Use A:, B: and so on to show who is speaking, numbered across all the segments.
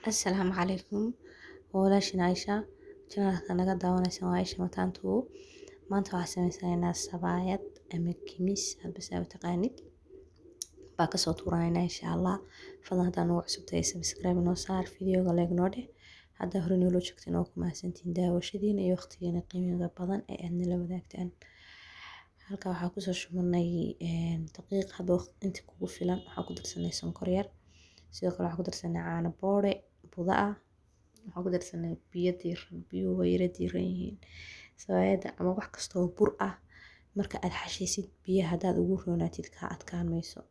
A: Assalaamu calaykum walaashin Aisha channelka naga daawanaysan waa Aisha Mataantu maanta waxaan sameysanaynaa sabaayad ama kimis hadba saa u taqaanid baa kasoo tuuraynaa insha Allah fadlan haddaan ugu cusubtahay subscribe inoo saar videoga like noo dheh haddaa hore noola joogteen oo ku mahadsantiin daawashadiina iyo waqtigiina qiimiga badan ee aad nala wadaagtaan halka waxaa kusoo shubanay daqiiq hadba inta kugu filan waxaa ku darsanay sonkor yar sidoo kale waxaa ku darsanay caano boore buda ah waxaa ku darsanay biyo diirran biyuhu way yara diirran yihiin sabaayadda ama wax kasta oo bur ah marka aad xashaysid biyaha haddaad ugu roonaatid kaa adkaan mayso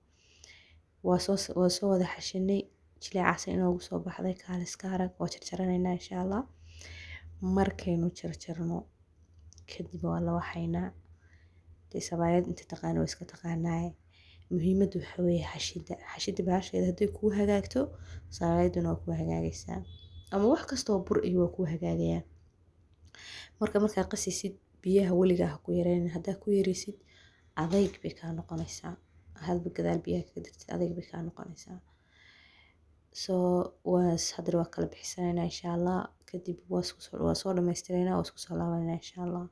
A: waa soo wada xashanay jileecaas inoogu soo baxday kaaliska arag waa jarjaranaynaa insha Allah markaynu jarjarno kadib waa la waxaynaa dee sabaayad inta taqaano waa iska taqaanaaye muhiimaddu waxa weeye xashida bahasheeda hadday kuu hagaagto sabaayaduna waa kuu hagaagaysaa ama wax kasta oo bur iyo waa kuu hagaagayaan markaa qasisid biyaha weligaa ha ku yareynin haddaa ku yaraysid adayg bay kaa noqonaysaa hadba gadaal biyaha kaga dartid adayg bay kaa noqonaysaa haddana waa kala bixisanaynaa insha Allah kadib waa soo dhammaystiraynaa waa isku soo laabanaynaa insha Allah